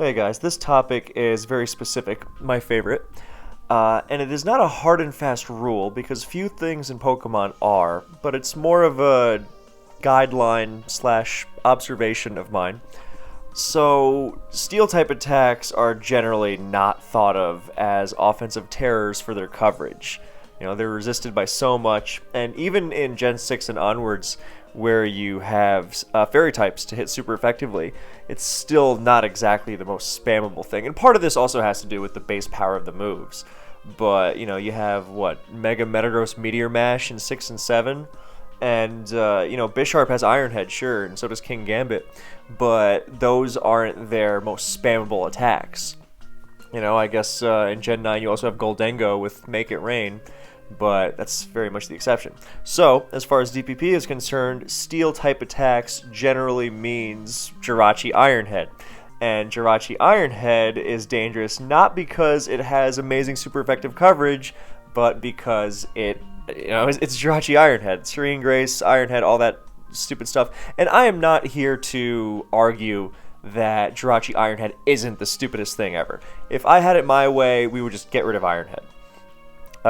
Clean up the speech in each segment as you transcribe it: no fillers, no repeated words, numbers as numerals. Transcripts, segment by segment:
Hey guys, this topic is very specific, my favorite, and it is not a hard and fast rule because few things in Pokemon are, but it's more of a guideline slash observation of mine. So, steel type attacks are generally not thought of as offensive terrors for their coverage. They're resisted by so much, and even in Gen 6 and onwards, where you have fairy types to hit super effectively, it's still not exactly the most spammable thing. And part of this also has to do with the base power of the moves. But, you have, Mega Metagross Meteor Mash in 6 and 7, and, Bisharp has Iron Head, sure, and so does King Gambit, but those aren't their most spammable attacks. I guess in Gen 9 you also have Goldengo with Make It Rain, but that's very much the exception. So, as far as DPP is concerned, Steel-type attacks generally means Jirachi Iron Head. And Jirachi Iron Head is dangerous not because it has amazing super effective coverage, but because it's Jirachi Iron Head. Serene Grace, Iron Head, all that stupid stuff. And I am not here to argue that Jirachi Iron Head isn't the stupidest thing ever. If I had it my way, we would just get rid of Iron Head.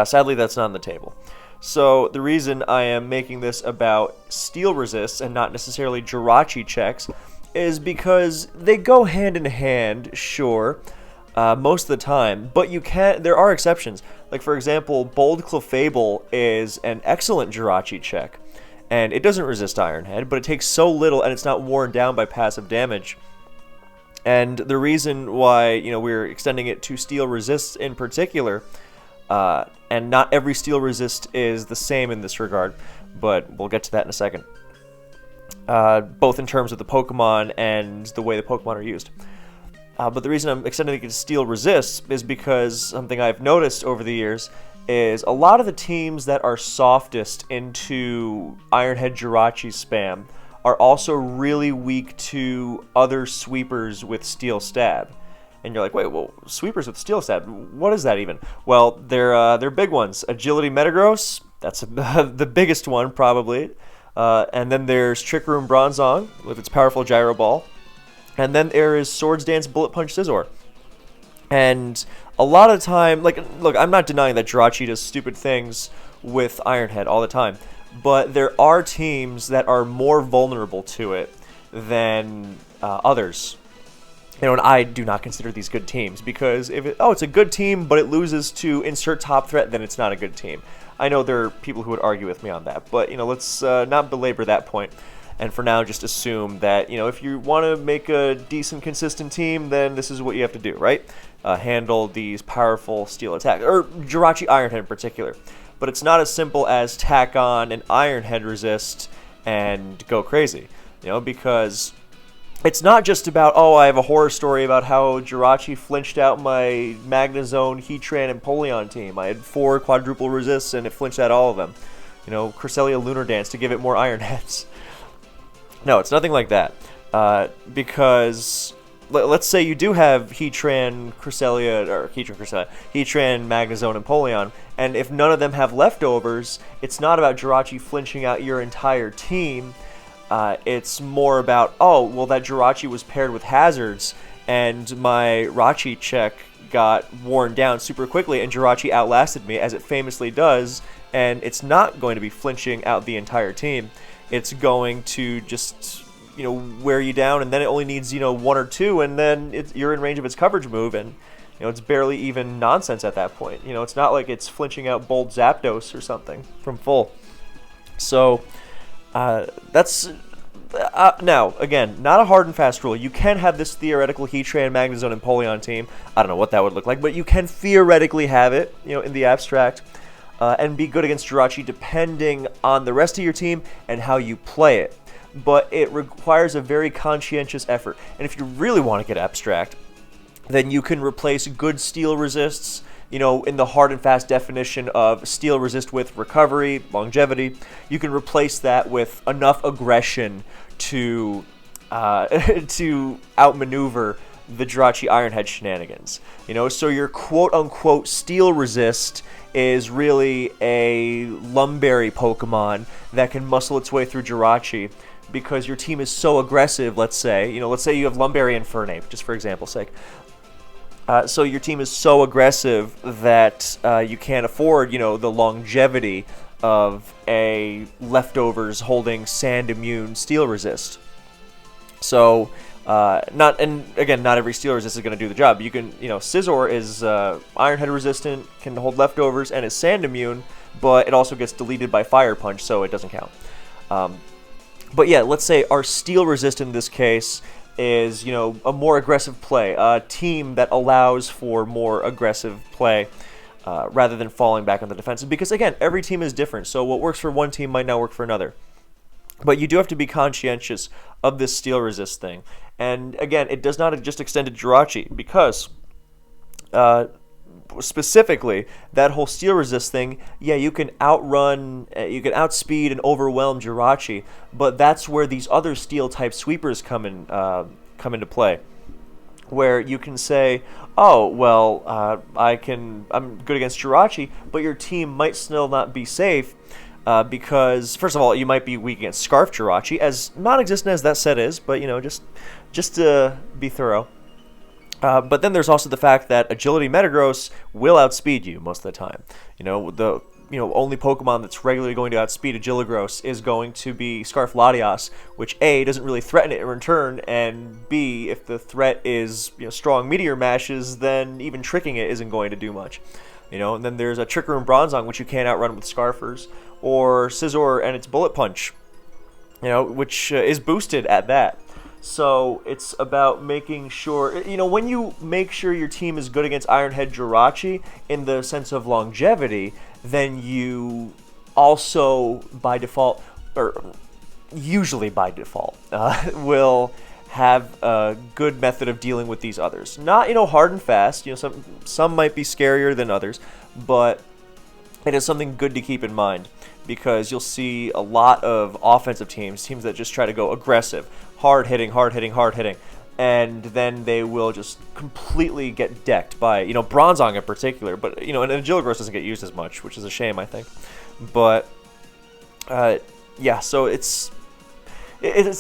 Sadly, that's not on the table. So the reason I am making this about steel resists and not necessarily Jirachi checks is because they go hand in hand, sure, most of the time, but there are exceptions. Like, for example, Bold Clefable is an excellent Jirachi check, and it doesn't resist Iron Head, but it takes so little and it's not worn down by passive damage. And the reason why, we're extending it to steel resists in particular, and not every steel resist is the same in this regard, but we'll get to that in a second. Both in terms of the Pokemon and the way the Pokemon are used. But the reason I'm extending it to steel resists is because something I've noticed over the years is a lot of the teams that are softest into Iron Head Jirachi spam are also really weak to other sweepers with Steel Stab. And you're like, wait, well, sweepers with Steel Stab, what is that even? Well, they're big ones. Agility Metagross, that's the biggest one, probably. And then there's Trick Room Bronzong with its powerful Gyro Ball. And then there is Swords Dance Bullet Punch Scizor. And a lot of the time, look, I'm not denying that Jirachi does stupid things with Iron Head all the time. But there are teams that are more vulnerable to it than others. And I do not consider these good teams because it's a good team, but it loses to insert top threat, then it's not a good team. I know there are people who would argue with me on that, but let's not belabor that point. And for now, just assume that if you want to make a decent, consistent team, then this is what you have to do, right? Handle these powerful steel attacks, or Jirachi Iron Head in particular. But it's not as simple as tack on an Iron Head resist and go crazy, because it's not just about, I have a horror story about how Jirachi flinched out my Magnezone, Heatran, and Polion team. I had 4 quadruple resists, and it flinched out all of them. Cresselia Lunar Dance to give it more Iron Heads. No, it's nothing like that. Because let's say you do have Heatran, Cresselia, Heatran, Magnezone, and Polion, and if none of them have leftovers, it's not about Jirachi flinching out your entire team. It's more about, that Jirachi was paired with hazards, and my Rachi check got worn down super quickly, and Jirachi outlasted me, as it famously does, and it's not going to be flinching out the entire team. It's going to just, wear you down, and then it only needs, 1 or 2, and then you're in range of its coverage move, and, it's barely even nonsense at that point. It's not like it's flinching out Bold Zapdos or something from full. So, that's... now, again, not a hard and fast rule. You can have this theoretical Heatran, Magnezone, and Polion team. I don't know what that would look like, but you can theoretically have it, in the abstract, and be good against Jirachi depending on the rest of your team and how you play it. But it requires a very conscientious effort. And if you really want to get abstract, then you can replace good steel resists, in the hard and fast definition of steel resist with recovery, longevity. You can replace that with enough aggression to outmaneuver the Jirachi Iron Head shenanigans. So your quote-unquote steel resist is really a Lumberry Pokemon that can muscle its way through Jirachi because your team is so aggressive. Let's say you have Lumbary and Fernape, just for example's sake. So your team is so aggressive that you can't afford, the longevity of a leftovers holding sand immune steel resist. So not every steel resist is going to do the job. You can, Scizor is Iron Head resistant, can hold leftovers, and is sand immune, but it also gets deleted by Fire Punch, so it doesn't count. But yeah, let's say our steel resist in this case is, a more aggressive play, a team that allows for more aggressive play rather than falling back on the defensive. Because again, every team is different, so what works for one team might not work for another. But you do have to be conscientious of this steel resist thing. And again, it does not just extend to Jirachi, because specifically, that whole steel resist thing, yeah, you can outspeed and overwhelm Jirachi, but that's where these other steel type sweepers come into play, where you can say, oh, well, I'm good against Jirachi, but your team might still not be safe, because first of all, you might be weak against Scarf Jirachi, as non-existent as that set is, but just to be thorough. But then there's also the fact that Agility Metagross will outspeed you most of the time. The only Pokemon that's regularly going to outspeed Agiligros is going to be Scarf Latias, which A, doesn't really threaten it in return, and B, if the threat is strong Meteor Mashes, then even tricking it isn't going to do much. And then there's a Trick Room Bronzong, which you can't outrun with Scarfers, or Scizor and its Bullet Punch, which is boosted at that. So it's about making sure, when you make sure your team is good against Iron Head Jirachi in the sense of longevity, then you also, by default, or usually by default, will have a good method of dealing with these others. Not, hard and fast. Some might be scarier than others, but it is something good to keep in mind, because you'll see a lot of offensive teams that just try to go aggressive, hard hitting, and then they will just completely get decked by, Bronzong in particular, but, and Agiligros doesn't get used as much, which is a shame, I think. But, yeah, so it's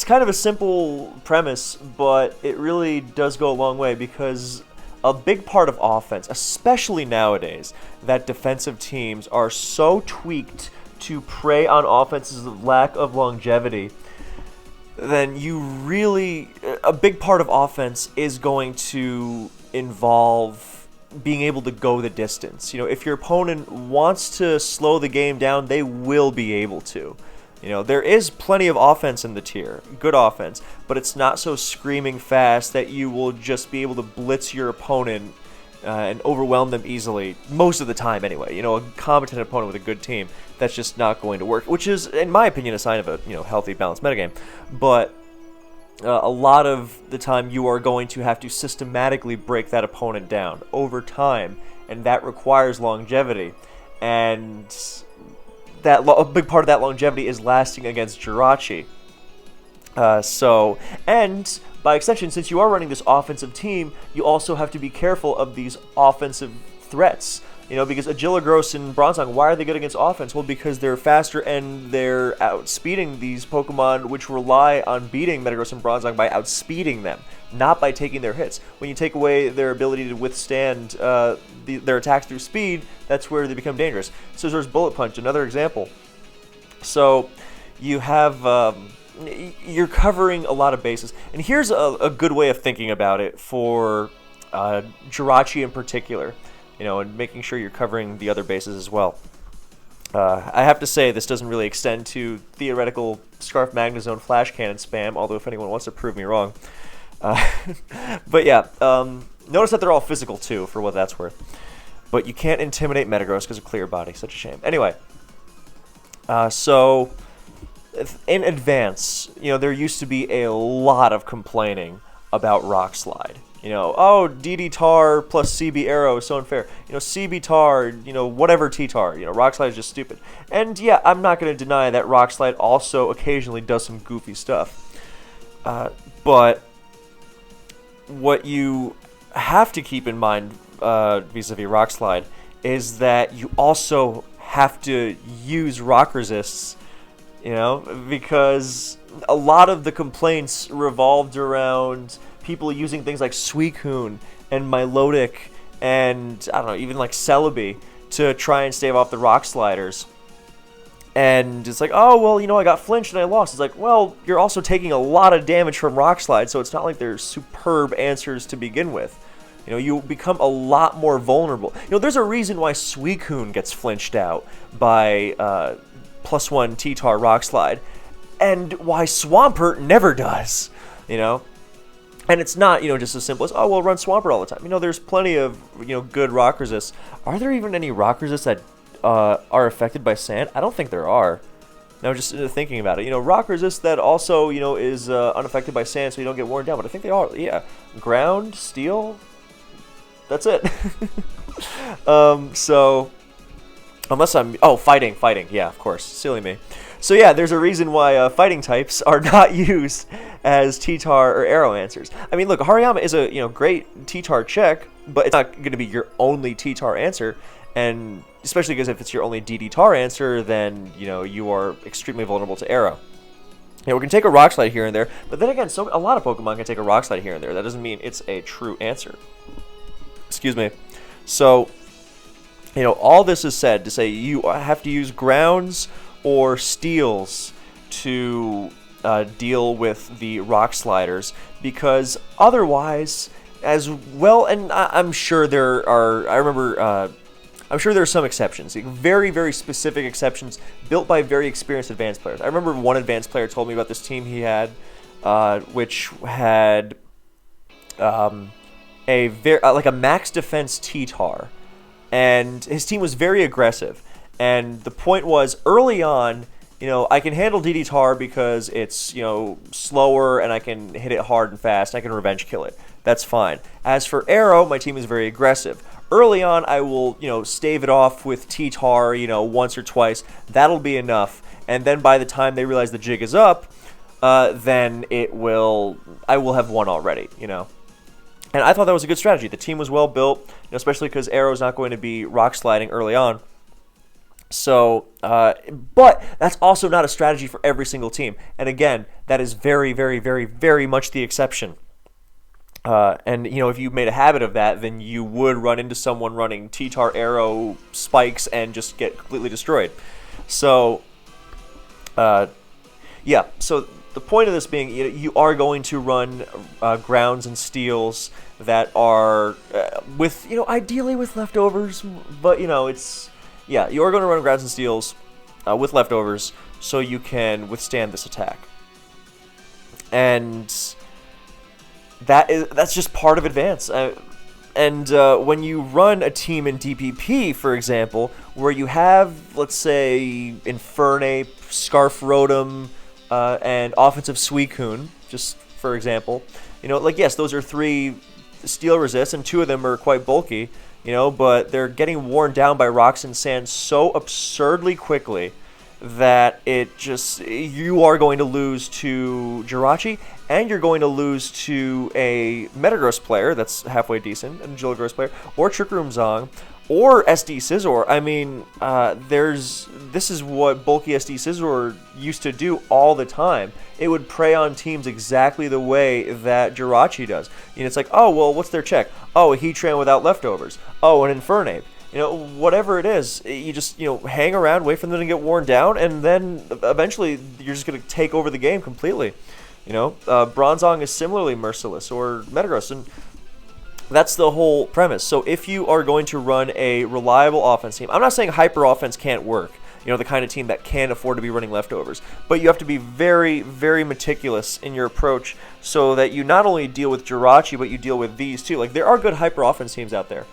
kind of a simple premise, but it really does go a long way, because a big part of offense, especially nowadays, that defensive teams are so tweaked to prey on offense's lack of longevity, then a big part of offense is going to involve being able to go the distance. If your opponent wants to slow the game down, they will be able to. There is plenty of offense in the tier, good offense, but it's not so screaming fast that you will just be able to blitz your opponent and overwhelm them easily, most of the time anyway. A competent opponent with a good team, that's just not going to work, which is, in my opinion, a sign of a healthy, balanced metagame. But a lot of the time you are going to have to systematically break that opponent down over time, and that requires longevity. And a big part of that longevity is lasting against Jirachi. And by extension, since you are running this offensive team, you also have to be careful of these offensive threats. Because Agiligros and Bronzong, why are they good against offense? Well, because they're faster and they're outspeeding these Pokemon which rely on beating Metagross and Bronzong by outspeeding them, not by taking their hits. When you take away their ability to withstand their attacks through speed, that's where they become dangerous. Scizor's Bullet Punch, another example. So you have... you're covering a lot of bases. And here's a good way of thinking about it for Jirachi in particular, and making sure you're covering the other bases as well. I have to say, this doesn't really extend to theoretical Scarf Magnezone Flash Cannon spam, although if anyone wants to prove me wrong. But yeah, notice that they're all physical too, for what that's worth. But you can't intimidate Metagross because of Clear Body, such a shame. Anyway, so... in advance, there used to be a lot of complaining about Rock Slide. Oh, DD Tar plus CB Arrow is so unfair. CB Tar, whatever T-Tar. Rock Slide is just stupid. And yeah, I'm not going to deny that Rock Slide also occasionally does some goofy stuff. But what you have to keep in mind vis-a-vis Rock Slide is that you also have to use Rock Resists. Because a lot of the complaints revolved around people using things like Suicune and Milotic and, I don't know, even like Celebi to try and stave off the rock sliders. And it's like, oh, well, you know, I got flinched and I lost. It's like, well, you're also taking a lot of damage from rock slide, so it's not like they're superb answers to begin with. You know, you become a lot more vulnerable. You know, there's a reason why Suicune gets flinched out by +1 T-Tar rock slide, and why Swampert never does, you know? And it's not, you know, just as simple as, oh, well, run Swampert all the time. You know, there's plenty of, you know, good rock resists. Are there even any rock resists that are affected by sand? I don't think there are. Now, just thinking about it, you know, rock resist that also, you know, is unaffected by sand, so you don't get worn down. But I think they are. Yeah, ground, steel. That's it. So, unless I'm fighting. Yeah, of course, silly me. So yeah, there's a reason why fighting types are not used as T-Tar or Arrow answers. I mean, look, Hariyama is a, you know, great T-Tar check, but it's not going to be your only T-Tar answer. And especially because if it's your only DD-Tar answer, then, you know, you are extremely vulnerable to Arrow. You know, we can take a Rock Slide here and there, but then again, a lot of Pokemon can take a Rock Slide here and there. That doesn't mean it's a true answer. Excuse me. So, you know, all this is said to say you have to use grounds or steels to deal with the rock sliders, because otherwise, as well, and I'm sure there are, I'm sure there are some exceptions, very, very specific exceptions built by very experienced advanced players. I remember one advanced player told me about this team he had, which had like a max defense T-Tar, and his team was very aggressive. And the point was, early on, you know, I can handle DD-Tar because it's, you know, slower and I can hit it hard and fast. I can revenge kill it. That's fine. As for Arrow, my team is very aggressive. Early on, I will, you know, stave it off with T-Tar, you know, once or twice. That'll be enough. And then by the time they realize the jig is up, then I will have won already, you know. And I thought that was a good strategy. The team was well built, you know, especially because Arrow's not going to be rock sliding early on. So, but that's also not a strategy for every single team. And again, that is very, very, very, very much the exception. And, you know, if you made a habit of that, then you would run into someone running T-Tar, Arrow, spikes, and just get completely destroyed. So, yeah, so the point of this being, you are going to run grounds and steels that are with, you know, ideally with leftovers, but, you know, it's... Yeah, you are going to run grounds and steels with leftovers so you can withstand this attack. And that's just part of Advance. And when you run a team in DPP, for example, where you have, let's say, Infernape, Scarf Rotom, and Offensive Suicune, just for example, you know, like, yes, those are 3 steel resists, and 2 of them are quite bulky. You know, but they're getting worn down by rocks and sand so absurdly quickly that you are going to lose to Jirachi, and you're going to lose to a Metagross player that's halfway decent, an Agiligross player, or Trick Room Zong, or SD Scizor. I mean, this is what bulky SD Scizor used to do all the time. It would prey on teams exactly the way that Jirachi does. You know, it's like, oh, well, what's their check? Oh, a Heatran without leftovers. Oh, an Infernape. You know, whatever it is, you just, you know, hang around, wait for them to get worn down, and then eventually you're just going to take over the game completely. You know, Bronzong is similarly merciless, or Metagross, and that's the whole premise. So if you are going to run a reliable offense team, I'm not saying hyper offense can't work, you know, the kind of team that can afford to be running leftovers, but you have to be very, very meticulous in your approach so that you not only deal with Jirachi, but you deal with these too. Like, there are good hyper offense teams out there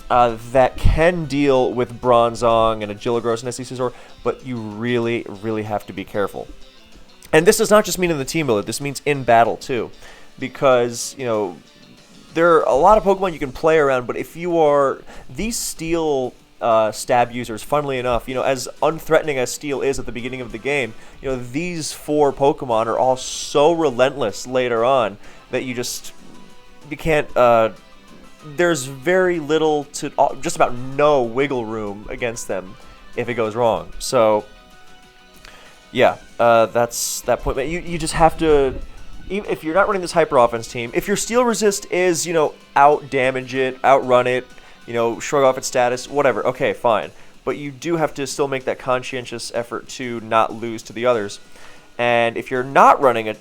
that can deal with Bronzong and Agiligross and SD Scizor, but you really, really have to be careful. And this does not just mean in the team builder, this means in battle too, because, you know, there are a lot of Pokemon you can play around, but if you are these Steel stab users, funnily enough, you know, as unthreatening as Steel is at the beginning of the game, you know, these 4 Pokemon are all so relentless later on that you can't, there's very little to, just about no wiggle room against them if it goes wrong. So, Yeah, that's that point. But you just have to, even if you're not running this hyper offense team, if your steel resist is, out damage it, outrun it, shrug off its status, whatever, okay, fine. But you do have to still make that conscientious effort to not lose to the others. And if you're not running a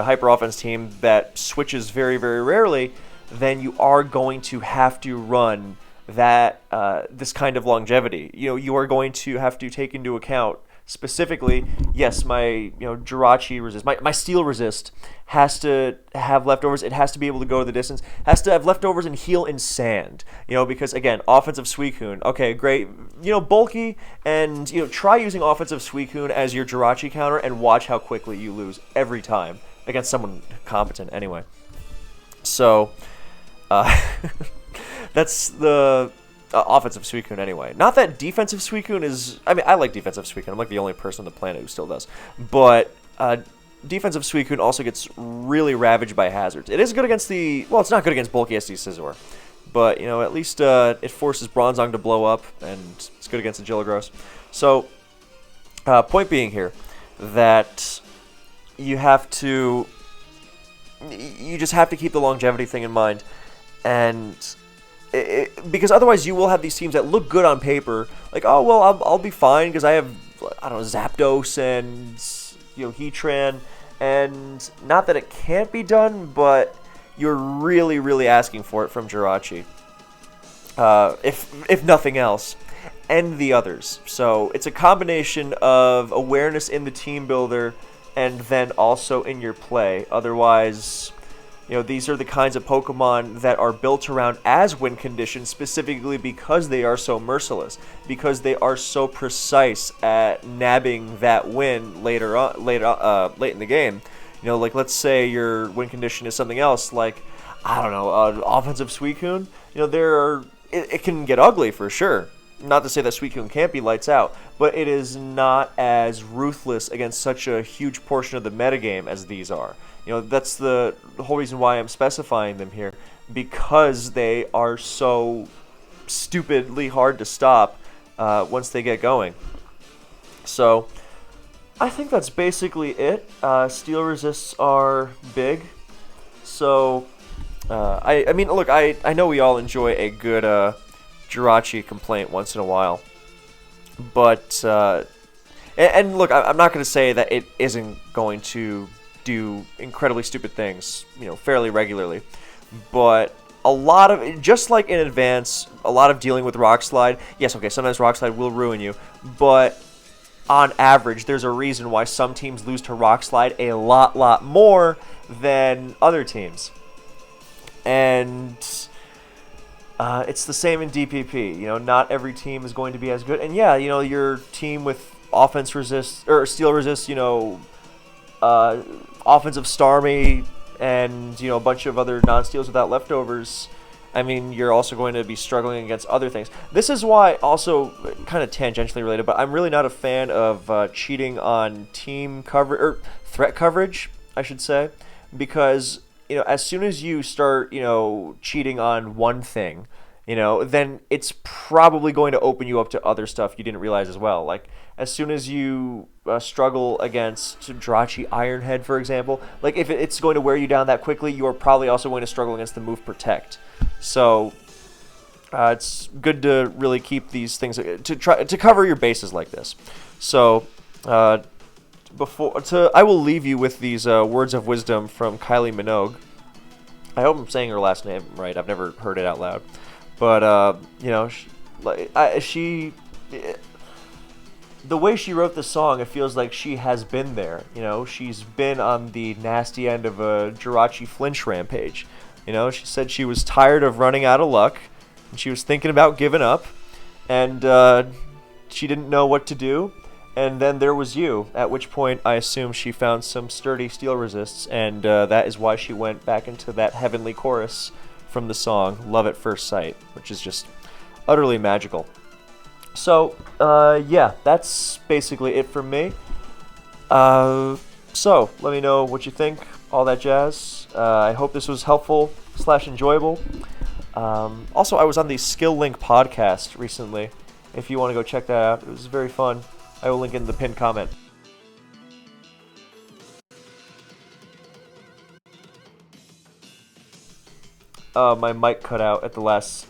hyper offense team that switches very, very rarely, then you are going to have to run that this kind of longevity. You are going to have to take into account specifically, yes, my Jirachi resist, my steel resist has to have leftovers. It has to be able to go the distance. Has to have leftovers and heal in sand. Because again, offensive Suicune. Okay, great. Bulky, and try using offensive Suicune as your Jirachi counter and watch how quickly you lose every time against someone competent. Anyway, so that's the offensive Suicune anyway. Not that defensive Suicune is... I mean, I like defensive Suicune. I'm like the only person on the planet who still does. But defensive Suicune also gets really ravaged by hazards. It is good against the... Well, it's not good against bulky SD Scizor. But, at least it forces Bronzong to blow up, and it's good against the Agilogros. So, point being here, that you have to... You just have to keep the longevity thing in mind. And... because otherwise you will have these teams that look good on paper, like, oh, well, I'll be fine because I have, I don't know, Zapdos and, Heatran, and not that it can't be done, but you're really, really asking for it from Jirachi, if nothing else, and the others. So it's a combination of awareness in the team builder and then also in your play. Otherwise... these are the kinds of Pokemon that are built around as win conditions specifically because they are so merciless, because they are so precise at nabbing that win late in the game. Like, let's say your win condition is something else, like, I don't know, offensive Suicune. It can get ugly for sure. Not to say that Suicune can't be lights out, but it is not as ruthless against such a huge portion of the metagame as these are. That's the whole reason why I'm specifying them here, because they are so stupidly hard to stop once they get going. So, I think that's basically it. Steel resists are big. So, I mean, look, I know we all enjoy a good Jirachi complaint once in a while. But, and look, I'm not going to say that it isn't going to do incredibly stupid things, fairly regularly. But a lot of, just like in Advance, a lot of dealing with Rock Slide, yes, okay, sometimes Rock Slide will ruin you, but on average, there's a reason why some teams lose to Rock Slide a lot more than other teams. And it's the same in DPP. Not every team is going to be as good. And yeah, your team with offense resist, or steel resist, offensive Starmie, and a bunch of other non-steals without leftovers, I mean, you're also going to be struggling against other things. This is why, also kind of tangentially related, but I'm really not a fan of cheating on team coverage, or threat coverage, I should say, because as soon as you start cheating on one thing, then it's probably going to open you up to other stuff you didn't realize as well. Like, as soon as you struggle against Jirachi Ironhead, for example, like, if it's going to wear you down that quickly, you are probably also going to struggle against the move Protect. So, it's good to really keep these things, to try to cover your bases like this. So, I will leave you with these words of wisdom from Kylie Minogue. I hope I'm saying her last name right. I've never heard it out loud. But, the way she wrote the song, it feels like she has been there. She's been on the nasty end of a Jirachi flinch rampage. She said she was tired of running out of luck, and she was thinking about giving up, and she didn't know what to do. And then there was you, at which point I assume she found some sturdy steel resists, and that is why she went back into that heavenly chorus from the song Love at First Sight, which is just utterly magical. So, yeah, that's basically it from me. So, let me know what you think, all that jazz. I hope this was helpful / enjoyable. Also, I was on the Skill Link podcast recently. If you want to go check that out, it was very fun. I will link in the pinned comment. My mic cut out at the last